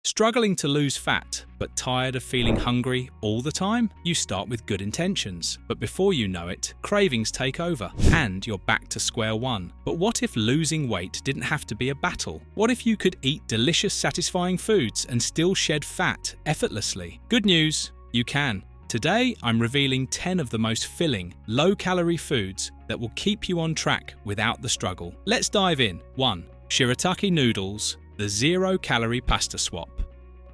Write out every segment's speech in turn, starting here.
Struggling to lose fat, but tired of feeling hungry all the time? You start with good intentions, but before you know it, cravings take over, and you're back to square one. But what if losing weight didn't have to be a battle? What if you could eat delicious, satisfying foods and still shed fat effortlessly? Good news, you can. Today, I'm revealing 10 of the most filling, low-calorie foods that will keep you on track without the struggle. Let's dive in. 1. Shirataki noodles, the zero-calorie pasta swap.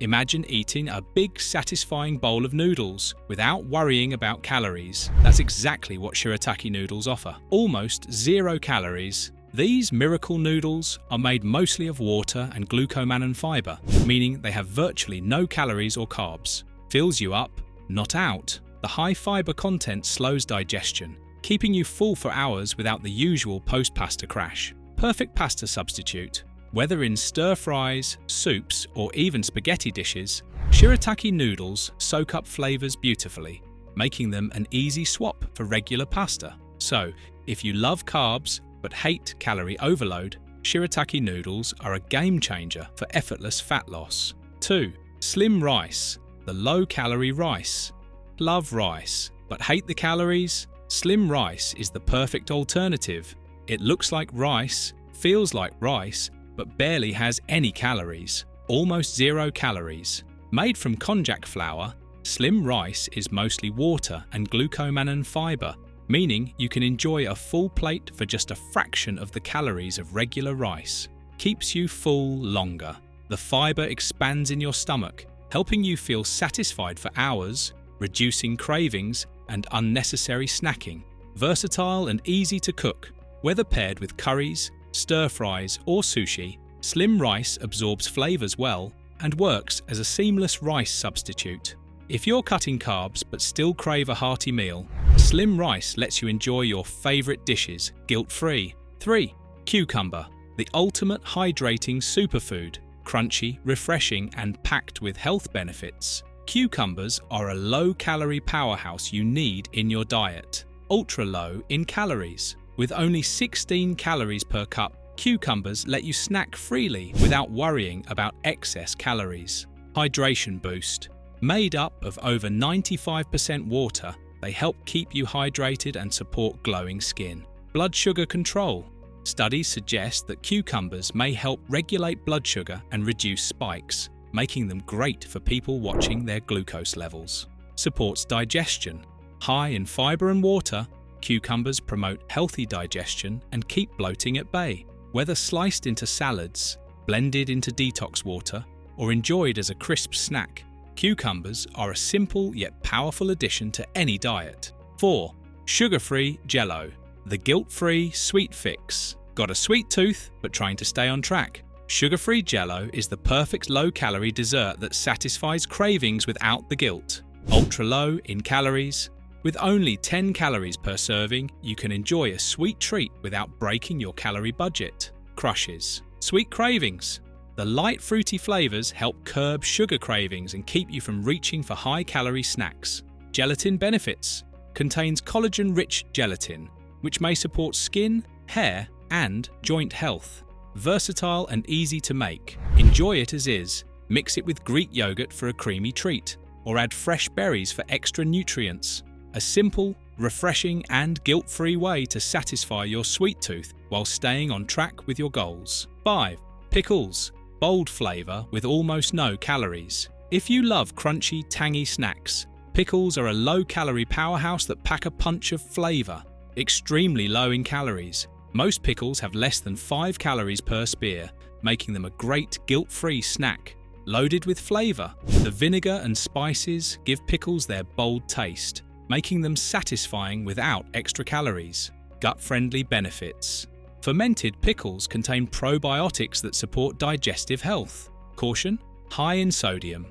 Imagine eating a big, satisfying bowl of noodles without worrying about calories. That's exactly what Shirataki noodles offer. Almost 0 calories. These miracle noodles are made mostly of water and glucomannan fiber, meaning they have virtually no calories or carbs. Fills you up, not out. The high fiber content slows digestion, keeping you full for hours without the usual post-pasta crash. Perfect pasta substitute. Whether in stir-fries, soups, or even spaghetti dishes, Shirataki noodles soak up flavors beautifully, making them an easy swap for regular pasta. So, if you love carbs but hate calorie overload, Shirataki noodles are a game changer for effortless fat loss. 2. Slim rice, the low-calorie rice. Love rice, but hate the calories? Slim rice is the perfect alternative. It looks like rice, feels like rice, but barely has any calories. Almost 0 calories. Made from konjac flour, slim rice is mostly water and glucomannan fiber, meaning you can enjoy a full plate for just a fraction of the calories of regular rice. Keeps you full longer. The fiber expands in your stomach, helping you feel satisfied for hours, reducing cravings and unnecessary snacking. Versatile and easy to cook. Whether paired with curries, stir-fries or sushi, slim rice absorbs flavors well and works as a seamless rice substitute. If you're cutting carbs but still crave a hearty meal, slim rice lets you enjoy your favorite dishes guilt-free. 3. Cucumber, the ultimate hydrating superfood. Crunchy, refreshing and packed with health benefits. Cucumbers are a low-calorie powerhouse you need in your diet. Ultra-low in calories. With only 16 calories per cup, cucumbers let you snack freely without worrying about excess calories. Hydration boost. Made up of over 95% water, they help keep you hydrated and support glowing skin. Blood sugar control. Studies suggest that cucumbers may help regulate blood sugar and reduce spikes, making them great for people watching their glucose levels. Supports digestion. High in fiber and water, cucumbers promote healthy digestion and keep bloating at bay. Whether sliced into salads, blended into detox water, or enjoyed as a crisp snack, cucumbers are a simple yet powerful addition to any diet. 4. Sugar-free Jello, the guilt-free sweet fix. Got a sweet tooth but trying to stay on track? Sugar-free Jello is the perfect low-calorie dessert that satisfies cravings without the guilt. Ultra-low in calories. With only 10 calories per serving, you can enjoy a sweet treat without breaking your calorie budget. Crushes. Sweet cravings. The light fruity flavors help curb sugar cravings and keep you from reaching for high-calorie snacks. Gelatin benefits. Contains collagen-rich gelatin, which may support skin, hair, and joint health. Versatile and easy to make. Enjoy it as is. Mix it with Greek yogurt for a creamy treat, or add fresh berries for extra nutrients. A simple, refreshing and guilt-free way to satisfy your sweet tooth while staying on track with your goals. 5. Pickles, bold flavor with almost no calories. If you love crunchy, tangy snacks, pickles are a low-calorie powerhouse that pack a punch of flavor. Extremely low in calories. Most pickles have less than 5 calories per spear, making them a great guilt-free snack. Loaded with flavor, the vinegar and spices give pickles their bold taste, making them satisfying without extra calories. Gut-friendly benefits. Fermented pickles contain probiotics that support digestive health. Caution: high in sodium.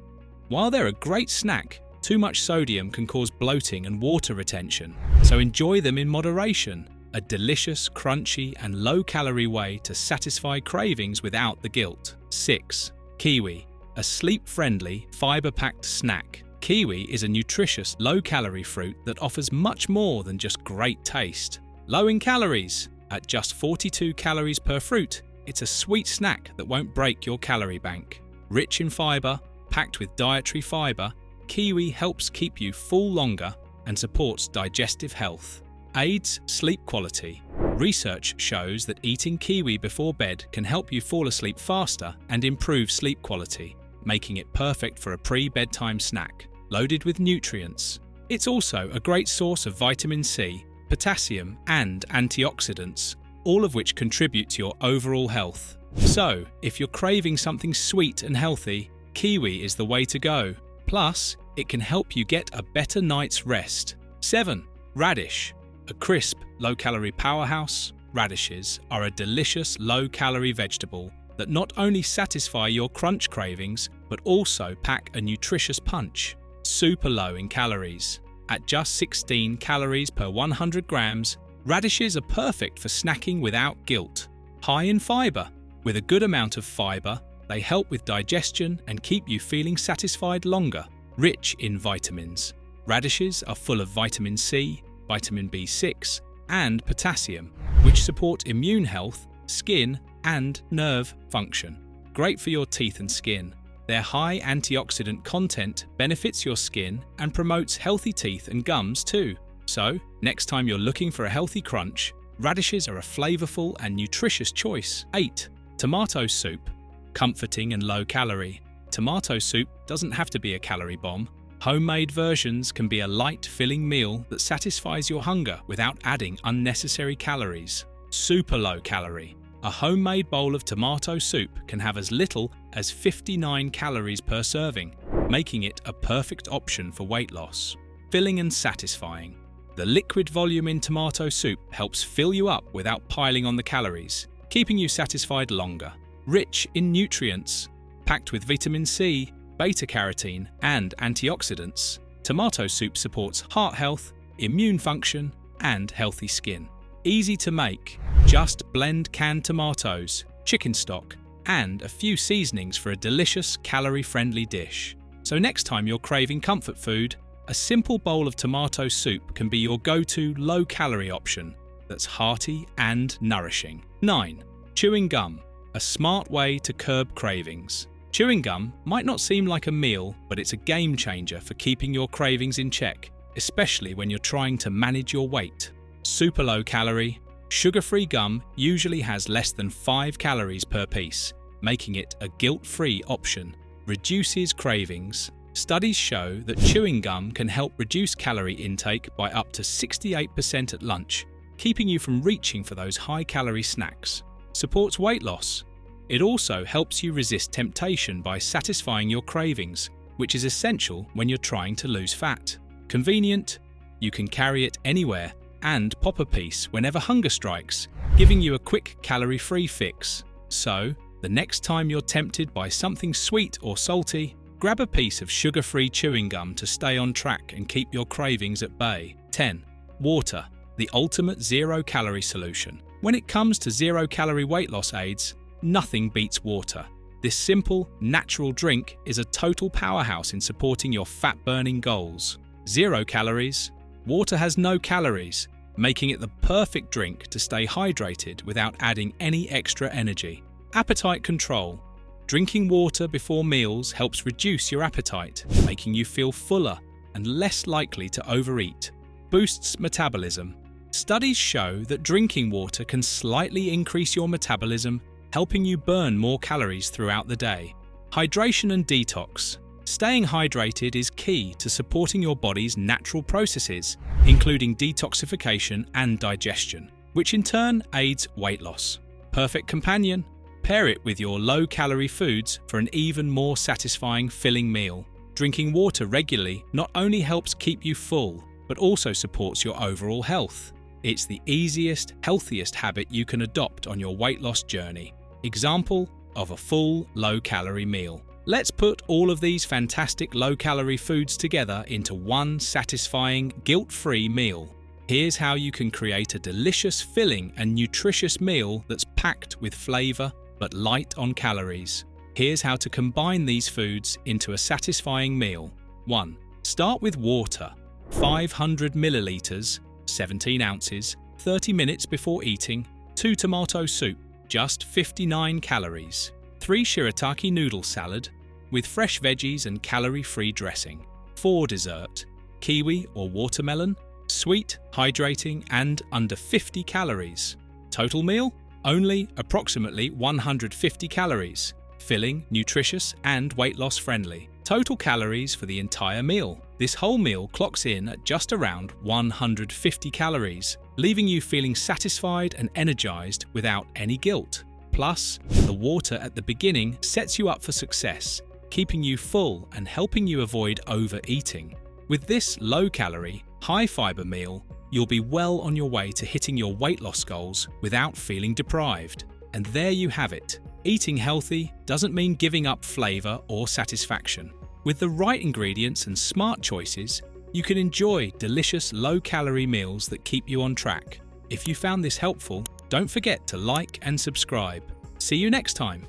While they're a great snack, too much sodium can cause bloating and water retention, so enjoy them in moderation. A delicious, crunchy and low-calorie way to satisfy cravings without the guilt. 6. Kiwi, a sleep-friendly, fiber-packed snack. Kiwi is a nutritious, low-calorie fruit that offers much more than just great taste. Low in calories. At just 42 calories per fruit, it's a sweet snack that won't break your calorie bank. Rich in fiber, packed with dietary fiber, kiwi helps keep you full longer and supports digestive health. Aids sleep quality. Research shows that eating kiwi before bed can help you fall asleep faster and improve sleep quality, making it perfect for a pre-bedtime snack. Loaded with nutrients. It's also a great source of vitamin C, potassium, and antioxidants, all of which contribute to your overall health. So, if you're craving something sweet and healthy, kiwi is the way to go. Plus, it can help you get a better night's rest. 7. Radish. A crisp, low-calorie powerhouse, radishes are a delicious low-calorie vegetable that not only satisfy your crunch cravings, but also pack a nutritious punch. Super low in calories. At just 16 calories per 100 grams, radishes are perfect for snacking without guilt. High in fiber. With a good amount of fiber, they help with digestion and keep you feeling satisfied longer. Rich in vitamins. Radishes are full of vitamin C, vitamin B6, and potassium, which support immune health, skin, and nerve function. Great for your teeth and skin. Their high antioxidant content benefits your skin and promotes healthy teeth and gums too. So, next time you're looking for a healthy crunch, radishes are a flavorful and nutritious choice. 8. Tomato soup. Comforting and low calorie. Tomato soup doesn't have to be a calorie bomb. Homemade versions can be a light, filling meal that satisfies your hunger without adding unnecessary calories. Super low calorie. A homemade bowl of tomato soup can have as little as 59 calories per serving, making it a perfect option for weight loss. Filling and satisfying. The liquid volume in tomato soup helps fill you up without piling on the calories, keeping you satisfied longer. Rich in nutrients. Packed with vitamin C, beta-carotene, and antioxidants, tomato soup supports heart health, immune function, and healthy skin. Easy to make. Just blend canned tomatoes, chicken stock, and a few seasonings for a delicious, calorie-friendly dish. So next time you're craving comfort food, a simple bowl of tomato soup can be your go-to low-calorie option that's hearty and nourishing. 9. Chewing gum. A smart way to curb cravings. Chewing gum might not seem like a meal, but it's a game changer for keeping your cravings in check, especially when you're trying to manage your weight. Super low calorie. Sugar-free gum usually has less than 5 calories per piece, making it a guilt-free option. Reduces cravings. Studies show that chewing gum can help reduce calorie intake by up to 68% at lunch, keeping you from reaching for those high-calorie snacks. Supports weight loss. It also helps you resist temptation by satisfying your cravings, which is essential when you're trying to lose fat. Convenient. You can carry it anywhere and pop a piece whenever hunger strikes, giving you a quick calorie-free fix. So, the next time you're tempted by something sweet or salty, grab a piece of sugar-free chewing gum to stay on track and keep your cravings at bay. 10. Water, the ultimate zero-calorie solution. When it comes to zero-calorie weight loss aids, nothing beats water. This simple, natural drink is a total powerhouse in supporting your fat-burning goals. 0 calories. Water has no calories, making it the perfect drink to stay hydrated without adding any extra energy. Appetite control. Drinking water before meals helps reduce your appetite, making you feel fuller and less likely to overeat. Boosts metabolism. Studies show that drinking water can slightly increase your metabolism, helping you burn more calories throughout the day. Hydration and detox. Staying hydrated is key to supporting your body's natural processes, including detoxification and digestion, which in turn aids weight loss. Perfect companion. Pair it with your low-calorie foods for an even more satisfying, filling meal. Drinking water regularly not only helps keep you full, but also supports your overall health. It's the easiest, healthiest habit you can adopt on your weight loss journey. Example of a full, low-calorie meal. Let's put all of these fantastic low-calorie foods together into one satisfying, guilt-free meal. Here's how you can create a delicious, filling and nutritious meal that's packed with flavor but light on calories. Here's how to combine these foods into a satisfying meal. 1. Start with water. 500 milliliters, 17 ounces, 30 minutes before eating. 2 tomato soup, just 59 calories. 3 shirataki noodle salad, with fresh veggies and calorie-free dressing. For dessert, kiwi or watermelon, sweet, hydrating, and under 50 calories. Total meal? Only approximately 150 calories. Filling, nutritious, and weight loss friendly. Total calories for the entire meal. This whole meal clocks in at just around 150 calories, leaving you feeling satisfied and energized without any guilt. Plus, the water at the beginning sets you up for success, keeping you full and helping you avoid overeating. With this low-calorie, high-fiber meal, you'll be well on your way to hitting your weight loss goals without feeling deprived. And there you have it. Eating healthy doesn't mean giving up flavor or satisfaction. With the right ingredients and smart choices, you can enjoy delicious low-calorie meals that keep you on track. If you found this helpful, don't forget to like and subscribe. See you next time.